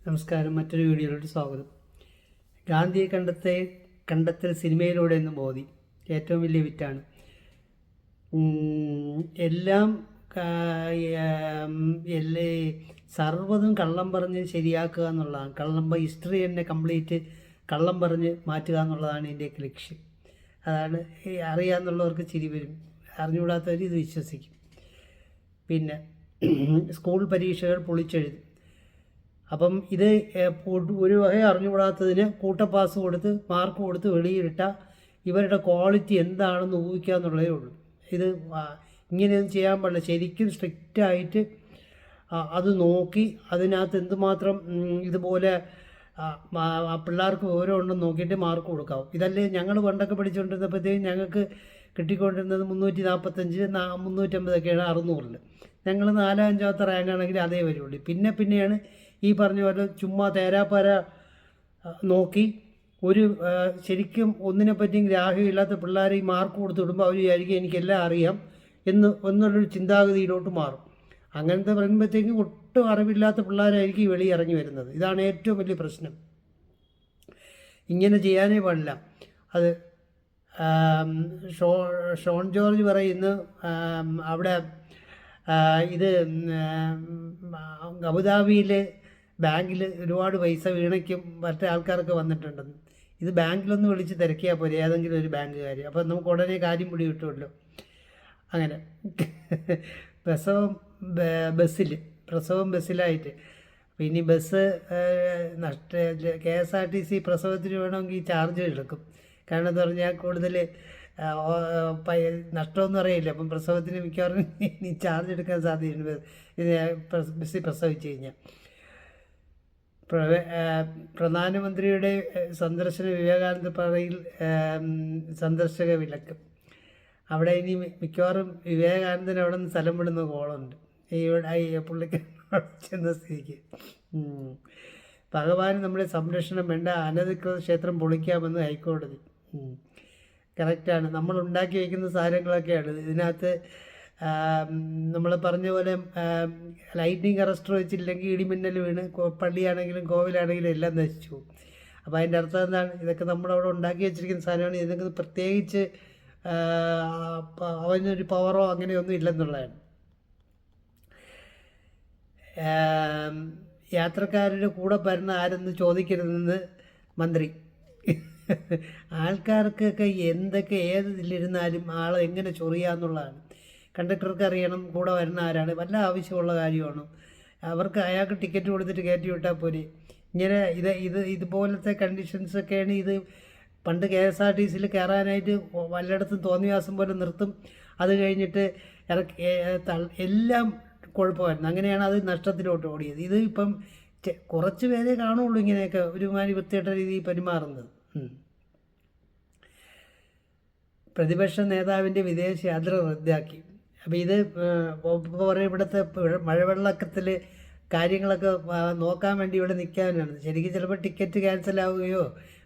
നമസ്കാരം. മറ്റൊരു വീഡിയോയിലോട്ട് സ്വാഗതം. ഗാന്ധിയെ കണ്ടെത്തൽ സിനിമയിലൂടെ എന്ന് മോദി ഏറ്റവും വലിയ വിറ്റാണ്. എല്ലാം സർവ്വതും കള്ളം പറഞ്ഞ് ശരിയാക്കുക എന്നുള്ളതാണ്. ഹിസ്റ്ററി തന്നെ കംപ്ലീറ്റ് കള്ളം പറഞ്ഞ് മാറ്റുക എന്നുള്ളതാണ് ഇതിൻ്റെയൊക്കെ ലക്ഷ്യം. അതാണ് അറിയാമെന്നുള്ളവർക്ക് ചിരി വരും, അറിഞ്ഞുകൂടാത്തവർ ഇത് വിശ്വസിക്കും. പിന്നെ സ്കൂൾ പരീക്ഷകൾ പൊളിച്ചെഴുതി. അപ്പം ഇത് ഒരു വക അറിഞ്ഞുകൂടാത്തതിന് കൂട്ടപ്പാസ് കൊടുത്ത് മാർക്ക് കൊടുത്ത് വെളിയിലിട്ട ഇവരുടെ ക്വാളിറ്റി എന്താണെന്ന് ഊഹിക്കുക എന്നുള്ളതേ ഉള്ളൂ. ഇത് ഇങ്ങനെയൊന്നും ചെയ്യാൻ പാടില്ല. ശരിക്കും സ്ട്രിക്റ്റായിട്ട് അത് നോക്കി അതിനകത്ത് എന്തുമാത്രം ഇതുപോലെ പിള്ളേർക്ക് ഓരോ ഉണ്ടെന്ന് നോക്കിയിട്ട് മാർക്ക് കൊടുക്കാവും. ഇതല്ലേ ഞങ്ങൾ പണ്ടൊക്കെ പഠിച്ചുകൊണ്ടിരുന്നപ്പോഴത്തേക്കും ഞങ്ങൾക്ക് കിട്ടിക്കൊണ്ടിരുന്നത് 345 350ഒക്കെയാണ് 600-ൽ. ഞങ്ങൾ 4-5 റാങ്കാണെങ്കിൽ അതേ വരുള്ളൂ. പിന്നെയാണ് ഈ പറഞ്ഞ പോലെ ചുമ്മാ തേരാപ്പാര നോക്കി ഒരു ശരിക്കും ഒന്നിനെപ്പറ്റിയും ഗ്രാഹ്യമില്ലാത്ത പിള്ളേർ ഈ മാർക്ക് കൊടുത്ത് വിടുമ്പോൾ അവർ വിചാരിക്കും എനിക്കെല്ലാം അറിയാം എന്നുള്ളൊരു ചിന്താഗതിയിലോട്ട് മാറും. അങ്ങനത്തെ പറയുമ്പോഴത്തേക്കും ഒട്ടും അറിവില്ലാത്ത പിള്ളേരായിരിക്കും വെളിയിറങ്ങി വരുന്നത്. ഇതാണ് ഏറ്റവും വലിയ പ്രശ്നം. ഇങ്ങനെ ചെയ്യാനേ പാടില്ല. അത് ഷോൺ ജോർജ് പറയുന്നു അവിടെ ഇത് അബുദാബിയിൽ ബാങ്കിൽ ഒരുപാട് പൈസ വീണയ്ക്കും മറ്റേ ആൾക്കാരൊക്കെ വന്നിട്ടുണ്ടെന്ന്. ഇത് ബാങ്കിലൊന്ന് വിളിച്ച് തിരക്കിയാൽ പോരെ, ഏതെങ്കിലും ഒരു ബാങ്കുകാർ. അപ്പം നമുക്ക് ഉടനെ കാര്യം പിടി കിട്ടുമല്ലോ. അങ്ങനെ പ്രസവം ബസ്സിലായിട്ട് പിന്നെ ബസ് KSRTC പ്രസവത്തിന് വേണമെങ്കിൽ ചാർജ് എടുക്കും. കാരണം എന്ന് പറഞ്ഞാൽ കൂടുതൽ നഷ്ടമൊന്നും അറിയില്ല. അപ്പം പ്രസവത്തിന് മിക്കവാറും ഇനി ചാർജ് എടുക്കാൻ സാധ്യതയുണ്ട് ബസ്സിൽ പ്രസവിച്ച് കഴിഞ്ഞാൽ. പ്രധാനമന്ത്രിയുടെ സന്ദർശന വിവേകാനന്ദ പാറയിൽ സന്ദർശക വിലക്ക്. അവിടെ ഇനി മിക്കവാറും വിവേകാനന്ദൻ അവിടെ നിന്ന് സ്ഥലം വിടുന്ന കോളുണ്ട് പുള്ളിക്കാരൻ ചെന്ന സ്ഥിതിക്ക്. ഭഗവാന് നമ്മുടെ സംരക്ഷണം വേണ്ട, അനധികൃത ക്ഷേത്രം പൊളിക്കാമെന്ന് ഹൈക്കോടതി. കറക്റ്റാണ്. നമ്മൾ ഉണ്ടാക്കി വയ്ക്കുന്ന സാധനങ്ങളൊക്കെയാണ് ഇതിനകത്ത്. നമ്മൾ പറഞ്ഞ പോലെ ലൈറ്റിനിങ് അറസ്റ്റർ വെച്ചില്ലെങ്കിൽ ഇടിമിന്നൽ വീണ് പള്ളിയാണെങ്കിലും കോവിലാണെങ്കിലും എല്ലാം നശിച്ചു പോകും. അപ്പോൾ അതിൻ്റെ അർത്ഥം എന്താണ്? ഇതൊക്കെ നമ്മളവിടെ ഉണ്ടാക്കി വെച്ചിരിക്കുന്ന സാധനമാണ്. ഇതൊക്കെ പ്രത്യേകിച്ച് അവനൊരു പവറോ അങ്ങനെയൊന്നും ഇല്ലെന്നുള്ളതാണ്. യാത്രക്കാരുടെ കൂടെ വരുന്ന ആരെന്ന് ചോദിക്കരുതെന്ന് മന്ത്രി. ആൾക്കാർക്കൊക്കെ എന്തൊക്കെ ഏത് ഇതിലിരുന്നാലും ആളെ എങ്ങനെ ചൊറിയാന്നുള്ളതാണ്. കണ്ടക്ടർക്ക് അറിയണം കൂടെ വരുന്ന ആരാണ്. വല്ല ആവശ്യമുള്ള കാര്യമാണ്. അവർക്ക് അയാൾക്ക് ടിക്കറ്റ് കൊടുത്തിട്ട് കയറ്റി വിട്ടാൽ പോരെ. ഇങ്ങനെ ഇതുപോലത്തെ കണ്ടീഷൻസൊക്കെയാണ്. ഇത് പണ്ട് KSRTCയിൽ കയറാനായിട്ട് വല്ലയിടത്തും തോന്നിവാസം പോലെ നിർത്തും. അത് കഴിഞ്ഞിട്ട് എല്ലാം കുഴപ്പമായിരുന്നു. അങ്ങനെയാണ് അത് നഷ്ടത്തിലോട്ട് ഓടിയത്. ഇത് ഇപ്പം കുറച്ച് പേരെ കാണുള്ളൂ ഇങ്ങനെയൊക്കെ ഒരുമാതിരി വൃത്തികെട്ട രീതിയിൽ പെരുമാറുന്നത്. പ്രതിപക്ഷ നേതാവിൻ്റെ വിദേശ യാത്ര റദ്ദാക്കി. അപ്പോൾ ഇത് പറയും ഇവിടുത്തെ മഴവെള്ളക്കത്തിൽ കാര്യങ്ങളൊക്കെ നോക്കാൻ വേണ്ടി ഇവിടെ നിൽക്കാനാണ്. ശരിക്കും ചിലപ്പോൾ ടിക്കറ്റ് ക്യാൻസൽ ആവുകയോ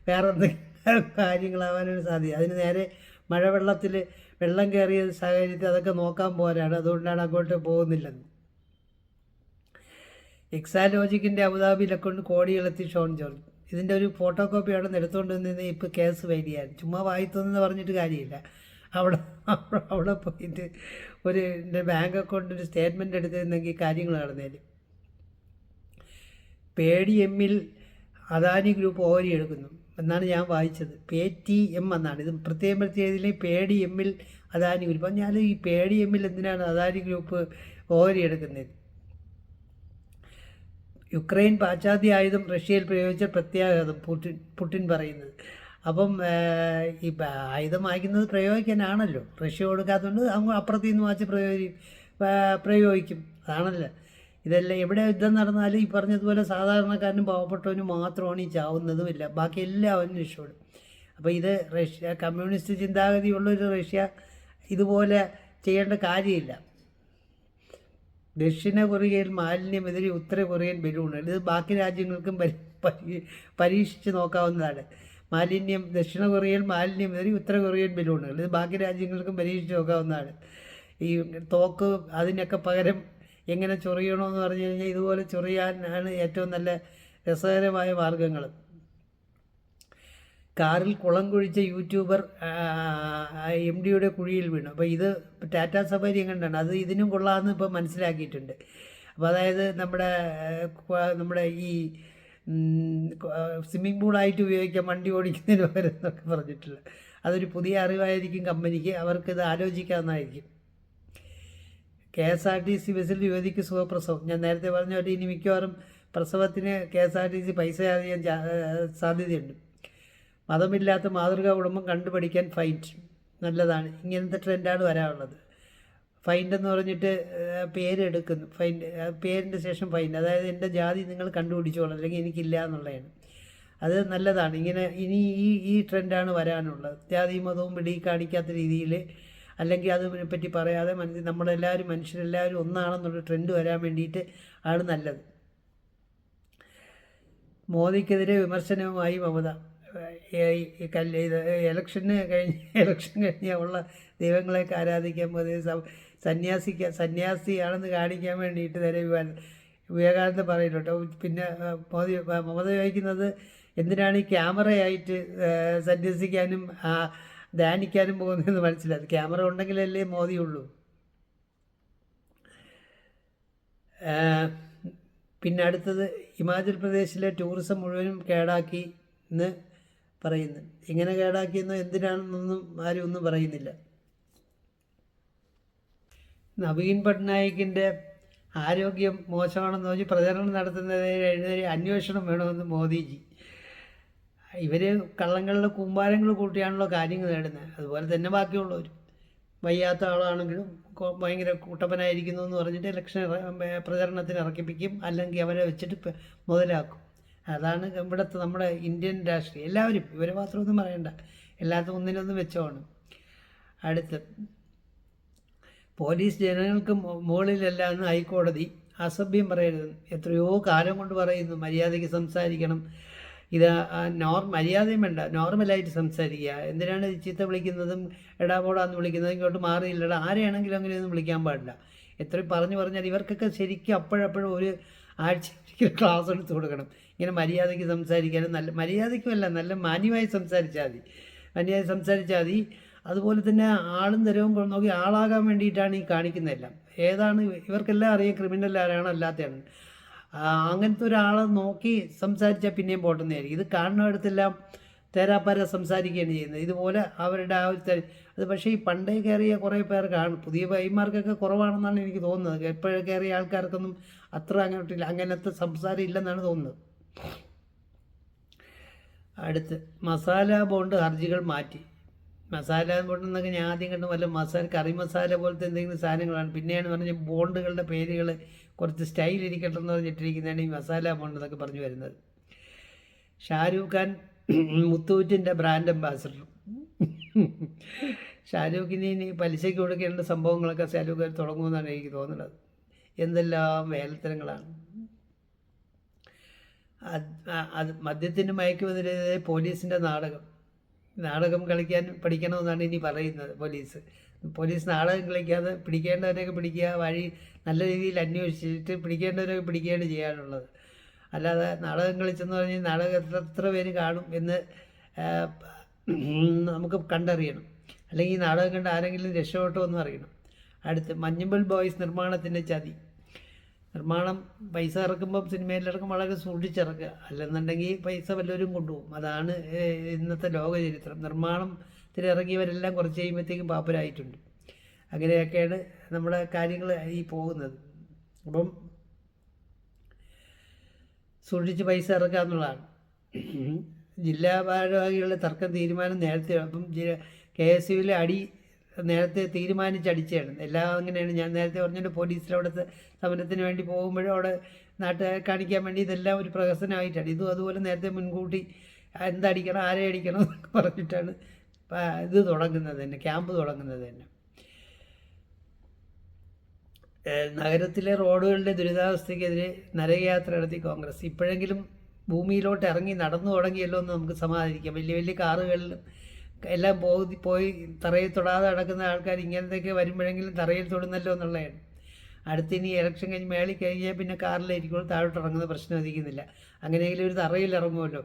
വേറെ എന്തെങ്കിലും കാര്യങ്ങളാവാനാണ് സാധ്യത. അതിന് നേരെ മഴവെള്ളത്തിൽ വെള്ളം കയറിയ സാഹചര്യത്തിൽ അതൊക്കെ നോക്കാൻ പോരാണ്. അതുകൊണ്ടാണ് അങ്ങോട്ട് പോകുന്നില്ലെന്ന്. എക്സാലോജിക്കിൻ്റെ അബുദാബിയിൽ അക്കൗണ്ട് കോടികളെത്തി ഷോൺ ജോർജ്. ഇതിൻ്റെ ഒരു ഫോട്ടോ കോപ്പി അവിടെ നിന്ന് എടുത്തുകൊണ്ട് നിന്ന് ഇപ്പോൾ കേസ് വരികയാണ്. ചുമ്മാ വായിത്തോന്നെന്ന് പറഞ്ഞിട്ട് കാര്യമില്ല. അവിടെ പോയിട്ട് എൻ്റെ ബാങ്ക് അക്കൗണ്ടിൻ്റെ സ്റ്റേറ്റ്മെൻറ്റ് എടുത്തിരുന്നെങ്കിൽ കാര്യങ്ങൾ നടന്നേലും. പേടിഎമ്മിൽ അദാനി ഗ്രൂപ്പ് ഓഹരി എടുക്കുന്നു എന്നാണ് ഞാൻ വായിച്ചത്. PTM എന്നാണ് ഇത് പ്രത്യേകം എഴുതിയില്ലെങ്കിൽ പേടിഎമ്മിൽ അദാനി ഗ്രൂപ്പ്. അപ്പം ഞാൻ ഈ പേടിഎമ്മിൽ എന്തിനാണ് അദാനി ഗ്രൂപ്പ് ഓഹരി എടുക്കുന്നത്? യുക്രൈൻ പാശ്ചാത്യ ആയുധം റഷ്യയിൽ പ്രയോഗിച്ച പ്രത്യാഘാതം പുടിൻ പറയുന്നത്. അപ്പം ഈ ആയുധം വാങ്ങിക്കുന്നത് പ്രയോഗിക്കാനാണല്ലോ. റഷ്യ കൊടുക്കാത്തതുകൊണ്ട് അങ്ങ് അപ്പുറത്തു നിന്ന് വാച്ച് പ്രയോഗിക്കും. അതാണല്ലോ. ഇതെല്ലാം എവിടെ യുദ്ധം നടന്നാലും ഈ പറഞ്ഞതുപോലെ സാധാരണക്കാരനും പാവപ്പെട്ടവനും മാത്രമാണ് ഈ ചാവുന്നതുമില്ല. ബാക്കി എല്ലാവരും രക്ഷപ്പെടും. അപ്പോൾ ഇത് റഷ്യ കമ്മ്യൂണിസ്റ്റ് ചിന്താഗതിയുള്ളൊരു റഷ്യ ഇതുപോലെ ചെയ്യേണ്ട കാര്യമില്ല. ദക്ഷിണ കൊറിയയിൽ മാലിന്യമെതിരെ ഉത്തര കൊറിയൻ ബലൂണുകൾ. ഇത് ബാക്കി രാജ്യങ്ങൾക്കും പരീക്ഷിച്ച് നോക്കാവുന്നതാണ്. ദക്ഷിണ കൊറിയയിൽ മാലിന്യമെതിരെ ഉത്തര കൊറിയൻ ബലൂണുകൾ. ഇത് ബാക്കി രാജ്യങ്ങൾക്കും പരീക്ഷിച്ച് നോക്കാവുന്നതാണ്. ഈ തോക്ക് അതിനൊക്കെ പകരം എങ്ങനെ ചൊറിയണമെന്ന് പറഞ്ഞു കഴിഞ്ഞാൽ ഇതുപോലെ ചൊറിയാനാണ് ഏറ്റവും നല്ല രസകരമായ മാർഗങ്ങൾ. കാറിൽ കുളം കുഴിച്ച യൂട്യൂബർ MDയുടെ കുഴിയിൽ വീണു. അപ്പോൾ ഇത് ടാറ്റാ സഫാരി എങ്ങനെയാണ്, അത് ഇതിനും കൊള്ളാമെന്ന് ഇപ്പോൾ മനസ്സിലാക്കിയിട്ടുണ്ട്. അപ്പോൾ അതായത് നമ്മുടെ ഈ സ്വിമ്മിംഗ് പൂളായിട്ട് ഉപയോഗിക്കാൻ വണ്ടി ഓടിക്കുന്നതിന് പകരം എന്നൊക്കെ പറഞ്ഞിട്ടുള്ള അതൊരു പുതിയ അറിവായിരിക്കും കമ്പനിക്ക്, അവർക്കിത് ആലോചിക്കാവുന്നതായിരിക്കും. KSRTC ബസ്സിൽ യുവതിക്ക് സുഖപ്രസവം. ഞാൻ നേരത്തെ പറഞ്ഞ പോലെ ഇനി മിക്കവാറും പ്രസവത്തിന് KSRTC പൈസ അറിയാൻ സാധ്യതയുണ്ട്. മതമില്ലാത്ത മാതൃകാ കുടുംബം കണ്ടുപഠിക്കാൻ ഫൈൻ. നല്ലതാണ്, ഇങ്ങനത്തെ ട്രെൻഡാണ് വരാനുള്ളത്. ഫൈൻ എന്ന് പറഞ്ഞിട്ട് പേരെടുക്കുന്നു, ഫൈൻ, പേരിൻ്റെ ശേഷം ഫൈൻ, അതായത് എൻ്റെ ജാതി നിങ്ങൾ കണ്ടുപിടിച്ചോളാം അല്ലെങ്കിൽ എനിക്കില്ല എന്നുള്ളതാണ്. അത് നല്ലതാണ്. ഇനി ഈ ട്രെൻഡാണ് വരാനുള്ളത്. ജാതി മതവും പിടി കാണിക്കാത്ത രീതിയിൽ, അല്ലെങ്കിൽ അതിനെപ്പറ്റി പറയാതെ നമ്മളെല്ലാവരും മനുഷ്യരെല്ലാവരും ഒന്നാണെന്നുള്ള ട്രെൻഡ് വരാൻ വേണ്ടിയിട്ട് ആണ് നല്ലത്. മോദിക്കെതിരെ വിമർശനവുമായി മമത. ഇലക്ഷൻ കഴിഞ്ഞ ഉള്ള ദൈവങ്ങളെയൊക്കെ ആരാധിക്കാൻ പോകുന്നത് സന്യാസിയാണെന്ന് കാണിക്കാൻ വേണ്ടിയിട്ട് നേരെ വിവേകാനന്ദ പറയുന്നുണ്ട്. പിന്നെ മമത ചോദിക്കുന്നത് എന്തിനാണ് ഈ ക്യാമറയായിട്ട് സന്യസിക്കാനും ധ്യാനിക്കാനും പോകുന്നതെന്ന് മനസ്സിലായി. ക്യാമറ ഉണ്ടെങ്കിലല്ലേ മോദിയുള്ളൂ. പിന്നെ അടുത്തത്, ഹിമാചൽ പ്രദേശിലെ ടൂറിസം മുഴുവനും കേടാക്കി എന്ന് പറയുന്നു. ഇങ്ങനെ കേടാക്കിയെന്നോ എന്തിനാണെന്നൊന്നും ആരും ഒന്നും പറയുന്നില്ല. നവീൻ പട്നായിക്കിൻ്റെ ആരോഗ്യം മോശമാണെന്ന് പറഞ്ഞ് പ്രചരണം നടത്തുന്നതിനെതിരെ അന്വേഷണം വേണമെന്ന് മോദിജി. ഇവർ കള്ളങ്ങളുടെ കൂമ്പാരങ്ങൾ കൂട്ടിയാണല്ലോ കാര്യങ്ങൾ നേടുന്നത്. അതുപോലെ തന്നെ ബാക്കിയുള്ളവർ വയ്യാത്ത ആളാണെങ്കിലും ഭയങ്കര കൂട്ടപ്പനായിരിക്കുന്നു എന്ന് പറഞ്ഞിട്ട് ഇലക്ഷൻ പ്രചരണത്തിന് ഇറക്കിപ്പിക്കും, അല്ലെങ്കിൽ അവരെ വെച്ചിട്ട് മുതലാക്കും. അതാണ് ഇവിടുത്തെ നമ്മുടെ ഇന്ത്യൻ രാഷ്ട്രീയം. എല്ലാവരും, ഇവരെ മാത്രമൊന്നും പറയണ്ട, എല്ലാത്തും ഒന്നിനൊന്നും വെച്ചോണം. അടുത്ത്, പോലീസ് ജനങ്ങൾക്ക് മുകളിലല്ല എന്ന് ഹൈക്കോടതി. അസഭ്യം പറയരുത്. എത്രയോ കാലം കൊണ്ട് പറയുന്നു മര്യാദയ്ക്ക് സംസാരിക്കണം. ഇത് മര്യാദയും വേണ്ട, നോർമലായിട്ട് സംസാരിക്കുക. എന്തിനാണ് ചീത്ത വിളിക്കുന്നതും എടാപോടാന്ന് വിളിക്കുന്നതും? ഇങ്ങോട്ട് മാറിയില്ലടാ, ആരെയാണെങ്കിലും അങ്ങനെയൊന്നും വിളിക്കാൻ പാടില്ല. എത്രയും പറഞ്ഞാൽ ഇവർക്കൊക്കെ ശരിക്കും അപ്പോഴപ്പോഴും ഒരു ആഴ്ച ക്ലാസ് എടുത്ത് കൊടുക്കണം. ഇങ്ങനെ മര്യാദയ്ക്ക് സംസാരിക്കാനും, നല്ല മാന്യമായി സംസാരിച്ചാൽ മതി. അതുപോലെ തന്നെ ആളും തരവും നോക്കി ആളാകാൻ വേണ്ടിയിട്ടാണ് ഈ കാണിക്കുന്നതെല്ലാം. ഏതാണ് ഇവർക്കെല്ലാം അറിയാം ക്രിമിനൽ ആരാണോ അല്ലാത്തതാണ്. അങ്ങനത്തെ ഒരാളെ നോക്കി സംസാരിച്ചാൽ പിന്നെയും പോട്ടുന്നതായിരിക്കും. ഇത് കാണുന്നിടത്തെല്ലാം തേരാപ്പാര സംസാരിക്കുകയാണ് ചെയ്യുന്നത്. ഇതുപോലെ അവരുടെ അത് പക്ഷേ ഈ പണ്ടേ കയറിയ കുറേ പേർ കാണും. പുതിയ പൈമാർക്കൊക്കെ കുറവാണെന്നാണ് എനിക്ക് തോന്നുന്നത്. എപ്പോഴും കയറിയ ആൾക്കാർക്കൊന്നും അത്ര അങ്ങനത്തെ സംസാരം ഇല്ലെന്നാണ് തോന്നുന്നത്. അടുത്ത്, മസാല ബോണ്ട് ഹർജികൾ മാറ്റി. മസാല ബോണ്ട് എന്നൊക്കെ ഞാൻ ആദ്യം കണ്ട് വല്ല കറി മസാല പോലത്തെ എന്തെങ്കിലും സാധനങ്ങളാണ്. പിന്നെയാണ് പറഞ്ഞ ബോണ്ടുകളുടെ പേരുകൾ കുറച്ച് സ്റ്റൈൽ ഇരിക്കട്ടെ എന്ന് പറഞ്ഞിട്ടിരിക്കുന്നതാണ് ഈ മസാല ബോണ്ട് എന്നൊക്കെ പറഞ്ഞു വരുന്നത്. ഷാരൂഖ് ഖാൻ മുത്തൂറ്റിൻ്റെ ബ്രാൻഡ് അംബാസഡർ. ഷാരൂഖിന് ഇനി പലിശയ്ക്ക് കൊടുക്കേണ്ട സംഭവങ്ങളൊക്കെ ഷാരൂഖ് ഖാൻ തുടങ്ങുമെന്നാണ് എനിക്ക് തോന്നുന്നത്. എന്തെല്ലാം വേലത്തരങ്ങളാണ്. മദ്യത്തിന് മയക്കുമതിനെതിരെ പോലീസിൻ്റെ നാടകം കളിക്കാൻ പഠിക്കണമെന്നാണ് ഇനി പറയുന്നത്. പോലീസ് നാടകം കളിക്കാതെ പിടിക്കേണ്ടവരെയൊക്കെ പിടിക്കുക, വഴി നല്ല രീതിയിൽ അന്വേഷിച്ചിട്ട് പിടിക്കേണ്ടവരൊക്കെ പിടിക്കുകയാണ് ചെയ്യാനുള്ളത്. അല്ലാതെ നാടകം കളിച്ചെന്ന് പറഞ്ഞാൽ നാടകം എത്ര പേര് കാണും എന്ന് നമുക്ക് കണ്ടറിയണം. അല്ലെങ്കിൽ നാടകം കണ്ട് ആരെങ്കിലും രക്ഷപ്പെട്ടോ എന്ന് അറിയണം. അടുത്ത്, മഞ്ഞുമൽ ബോയ്സ് നിർമ്മാണത്തിൻ്റെ ചതി. നിർമ്മാണം പൈസ ഇറക്കുമ്പം സിനിമയിലിറക്കും വളരെ സൂക്ഷിച്ചിറക്കുക, അല്ലെന്നുണ്ടെങ്കിൽ പൈസ വല്ലവരും കൊണ്ടുപോകും. അതാണ് ഇന്നത്തെ ലോക ചരിത്രം. നിർമ്മാണത്തിന് ഇറങ്ങിയവരെല്ലാം കുറച്ച് കഴിയുമ്പോഴത്തേക്കും പാപ്പരായിട്ടുണ്ട്. അങ്ങനെയൊക്കെയാണ് നമ്മുടെ കാര്യങ്ങൾ ഈ പോകുന്നത്. അപ്പം സൂക്ഷിച്ച് പൈസ ഇറക്കുക എന്നുള്ളതാണ്. ജില്ലാ ഭാരവാഹികളുടെ തർക്കം തീരുമാനം നേരത്തെ, അപ്പം KSUവിലെ അടി നേരത്തെ തീരുമാനിച്ചടിച്ചാണ്. എല്ലാം അങ്ങനെയാണ്. ഞാൻ നേരത്തെ പറഞ്ഞിട്ട് പോലീസിൽ അവിടുത്തെ സമരത്തിന് വേണ്ടി പോകുമ്പോഴും അവിടെ നാട്ടുകാരെ കാണിക്കാൻ വേണ്ടി ഇതെല്ലാം ഒരു പ്രഹസനമായിട്ടാണ്. ഇതും അതുപോലെ നേരത്തെ മുൻകൂട്ടി എന്തടിക്കണം, ആരെ അടിക്കണം എന്നൊക്കെ പറഞ്ഞിട്ടാണ് ഇത് തുടങ്ങുന്നത് തന്നെ, ക്യാമ്പ് തുടങ്ങുന്നത് തന്നെ. നഗരത്തിലെ റോഡുകളുടെ ദുരിതാവസ്ഥയ്ക്കെതിരെ നരകയാത്ര നടത്തി കോൺഗ്രസ്. ഇപ്പോഴെങ്കിലും ഭൂമിയിലോട്ട് ഇറങ്ങി നടന്നു തുടങ്ങിയല്ലോ എന്ന് നമുക്ക് സമാധാനിക്കാം. വലിയ വലിയ കാറുകളിലും എല്ലാം പോയി തറയിൽ തൊടാതെ നടക്കുന്ന ആൾക്കാർ ഇങ്ങനത്തെയൊക്കെ വരുമ്പോഴെങ്കിലും തറയിൽ തൊടുന്നല്ലോ എന്നുള്ളതാണ്. അടുത്തിനി ഇലക്ഷൻ കഴിഞ്ഞ് മേളിൽ കഴിഞ്ഞാൽ പിന്നെ കാറിലായിരിക്കുമ്പോൾ താഴോട്ട് ഇറങ്ങുന്ന പ്രശ്നം അധിക്കുന്നില്ല. അങ്ങനെയെങ്കിലും ഒരു തറയിൽ ഇറങ്ങുമല്ലോ.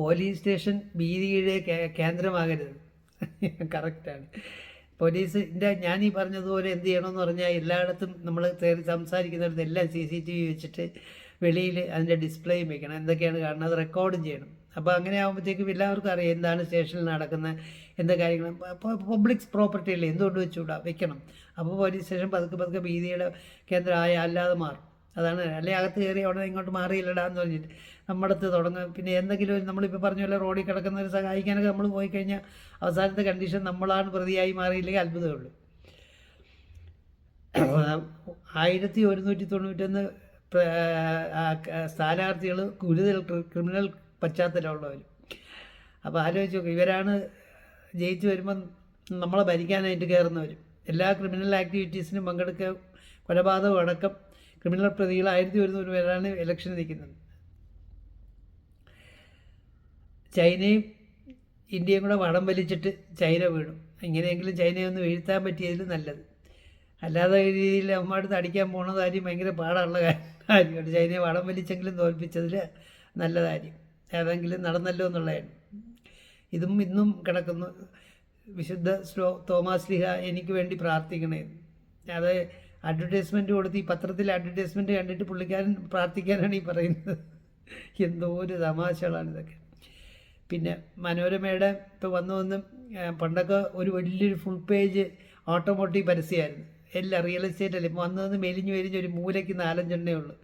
Police station ഭീതിയുടെ കേന്ദ്രമാകരുത്. കറക്റ്റാണ്. പോലീസിൻ്റെ ഞാനീ പറഞ്ഞതുപോലെ എന്ത് ചെയ്യണമെന്ന് പറഞ്ഞാൽ എല്ലായിടത്തും നമ്മൾ സംസാരിക്കുന്നിടത്ത് എല്ലാം CCTV വെച്ചിട്ട് വെളിയിൽ അതിൻ്റെ ഡിസ്പ്ലേയും വെക്കണം. എന്തൊക്കെയാണ് കാണുന്നത് അത് റെക്കോർഡും ചെയ്യണം. അപ്പോൾ അങ്ങനെ ആകുമ്പോഴത്തേക്കും എല്ലാവർക്കും അറിയാം എന്താണ് സ്റ്റേഷനിൽ നടക്കുന്നത്, എന്താ കാര്യങ്ങൾ. അപ്പോൾ പബ്ലിക് പ്രോപ്പർട്ടി അല്ലേ, എന്തുകൊണ്ട് വെച്ചുകൂടാ, വെക്കണം. അപ്പോൾ പോലീസ് സ്റ്റേഷൻ പതുക്കെ പതുക്കെ ഭീതിയുടെ കേന്ദ്രമായ അല്ലാതെ മാറും. അതാണ്. അല്ലെങ്കിൽ അകത്ത് കയറി അവിടെ ഇങ്ങോട്ട് മാറിയില്ലടാന്ന് പറഞ്ഞിട്ട് നമ്മുടെ അടുത്ത് തുടങ്ങും. പിന്നെ എന്തെങ്കിലും നമ്മളിപ്പോൾ പറഞ്ഞ പോലെ റോഡിൽ കിടക്കുന്നവരെ സഹായിക്കാനൊക്കെ നമ്മൾ പോയി കഴിഞ്ഞാൽ അവസാനത്തെ കണ്ടീഷൻ നമ്മളാണ് പ്രതിയായി മാറിയില്ലെങ്കിൽ അത്ഭുതമേ ഉള്ളൂ. 1191 സ്ഥാനാർത്ഥികൾ ഗുരുതര ക്രിമിനൽ പശ്ചാത്തലമുള്ളവർ. അപ്പോൾ ആലോചിച്ച് നോക്കുക, ഇവരാണ് ജയിച്ചു വരുമ്പം നമ്മളെ ഭരിക്കാനായിട്ട് കയറുന്നവർ. എല്ലാ ക്രിമിനൽ ആക്ടിവിറ്റീസിനും പങ്കെടുക്കുക, കൊലപാതകം അടക്കം ക്രിമിനൽ പ്രതികൾ 1100 പേരാണ് ഇലക്ഷന് നിൽക്കുന്നത്. ചൈനയും ഇന്ത്യയും കൂടെ വടം വലിച്ചിട്ട് ചൈന വീണു. ഇങ്ങനെയെങ്കിലും ചൈനയെ ഒന്ന് വീഴ്ത്താൻ പറ്റിയതിൽ നല്ലത്. അല്ലാതെ രീതിയിൽ അമ്മടുത്ത് അടിക്കാൻ പോകുന്നത് കാര്യം ഭയങ്കര പാടുള്ള കാര്യമാണ്. ചൈനയെ വടം വലിച്ചെങ്കിലും തോൽപ്പിച്ചതിൽ നല്ല കാര്യം ഏതെങ്കിലും നടന്നല്ലോ എന്നുള്ളതാണ്. ഇതും ഇന്നും കിടക്കുന്നു. വിശുദ്ധ തോമാസ് ലീഹ എനിക്ക് വേണ്ടി പ്രാർത്ഥിക്കണേ. അത് അഡ്വർടൈസ്മെൻറ്റ് കൊടുത്ത് ഈ പത്രത്തിൽ അഡ്വർടൈസ്മെൻറ്റ് കണ്ടിട്ട് പുള്ളിക്കാരൻ പ്രാർത്ഥിക്കാനാണ് ഈ പറയുന്നത്. എന്തോ ഒരു തമാശകളാണ് ഇതൊക്കെ. പിന്നെ മനോരമയുടെ ഇപ്പോൾ വന്നു പണ്ടൊക്കെ ഒരു വലിയൊരു ഫുൾ പേജ് ഓട്ടോമോട്ടീവ് പരസ്യമായിരുന്നു. എല്ലാം റിയൽ എസ്റ്റേറ്റ് അല്ലേ. ഇപ്പോൾ വന്ന് മെലിഞ്ഞ് ഒരു മൂലയ്ക്ക് 4-5 എണ്ണേ ഉള്ളൂ.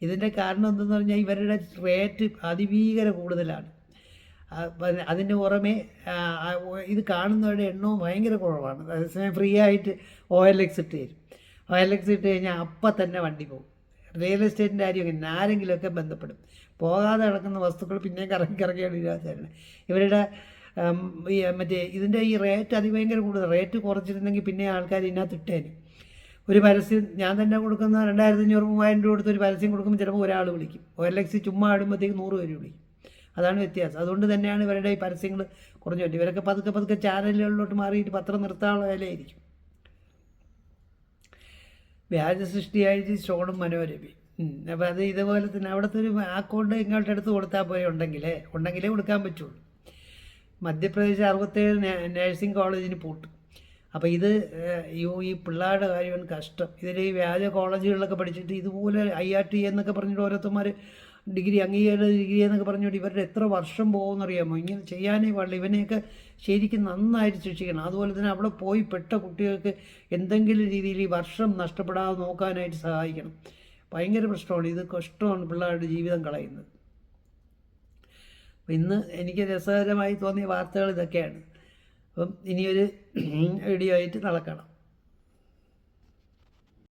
ഇതിൻ്റെ കാരണം എന്തെന്ന് പറഞ്ഞാൽ ഇവരുടെ റേറ്റ് അതിഭീകര കൂടുതലാണ്. അതിൻ്റെ പുറമെ ഇത് കാണുന്നവരുടെ എണ്ണവും ഭയങ്കര കുറവാണ്. അതേസമയം ഫ്രീ ആയിട്ട് OLX ഇട്ട് തരും. OLX ഇട്ട് കഴിഞ്ഞാൽ അപ്പം തന്നെ വണ്ടി പോകും. റിയൽ എസ്റ്റേറ്റിൻ്റെ കാര്യം അങ്ങനെ ആരെങ്കിലുമൊക്കെ ബന്ധപ്പെടും. പോകാതെ കിടക്കുന്ന വസ്തുക്കൾ പിന്നെ കറങ്ങിയാണ് ഇതിനകത്ത്. ഇവരുടെ മറ്റേ ഇതിൻ്റെ ഈ റേറ്റ് അതിഭയങ്കര കൂടുതൽ. റേറ്റ് കുറച്ചിരുന്നെങ്കിൽ പിന്നെ ആൾക്കാർ ഇതിനകത്ത് ഇട്ടേന്. ഒരു പരസ്യം ഞാൻ തന്നെ കൊടുക്കുന്ന 2500-3000 രൂപ കൊടുത്ത് ഒരു പരസ്യം കൊടുക്കുമ്പോൾ ചിലപ്പോൾ ഒരാൾ വിളിക്കും. OLX ചുമ്മാ ഇടുമ്പോഴത്തേക്ക് 100 പേര് വിളിക്കും. അതാണ് വ്യത്യാസം. അതുകൊണ്ട് തന്നെയാണ് ഇവരുടെ ഈ പരസ്യങ്ങൾ കുറഞ്ഞു പറ്റും. ഇവരൊക്കെ പതുക്കെ പതുക്കെ ചാനലുകളിലോട്ട് മാറിയിട്ട് പത്രം നിർത്താനുള്ള വിലയായിരിക്കും. വ്യാജ സൃഷ്ടിയായിട്ട് ഷോണും മനോരമയും. അപ്പോൾ അത് ഇതുപോലെ തന്നെ അവിടുത്തെ ഒരു അക്കൗണ്ട് ഇങ്ങോട്ട് എടുത്ത് കൊടുത്താൽ പോയി ഉണ്ടെങ്കിലേ കൊടുക്കാൻ പറ്റുള്ളൂ. മധ്യപ്രദേശ് 67 നഴ്സിംഗ് കോളേജിന് പൂട്ടും. അപ്പോൾ ഇത് ഈ പിള്ളേരുടെ കാര്യമാണ് കഷ്ടം. ഇതിൽ ഈ വ്യാജ കോളേജുകളിലൊക്കെ പഠിച്ചിട്ട് ഇതുപോലെ IRT എന്നൊക്കെ പറഞ്ഞിട്ട് ഓരോരുത്തന്മാർ ഡിഗ്രി അംഗീകാര ഡിഗ്രി എന്നൊക്കെ പറഞ്ഞുകൊണ്ട് ഇവരുടെ എത്ര വർഷം പോകുമെന്നറിയാമോ? ഇങ്ങനെ ചെയ്യാനേ പാടില്ല. ഇവനെയൊക്കെ ശരിക്കും നന്നായിട്ട് ശിക്ഷിക്കണം. അതുപോലെ തന്നെ അവിടെ പോയി പെട്ട കുട്ടികൾക്ക് എന്തെങ്കിലും രീതിയിൽ ഈ വർഷം നഷ്ടപ്പെടാതെ നോക്കാനായിട്ട് സഹായിക്കണം. ഭയങ്കര പ്രശ്നമാണ് ഇത്. കഷ്ടമാണ് പിള്ളേരുടെ ജീവിതം കളയുന്നത്. ഇന്ന് എനിക്ക് രസകരമായി തോന്നിയ വാർത്തകൾ ഇതൊക്കെയാണ്. അപ്പം ഇനിയൊരു വീഡിയോ ആയിട്ട് നടക്കണം.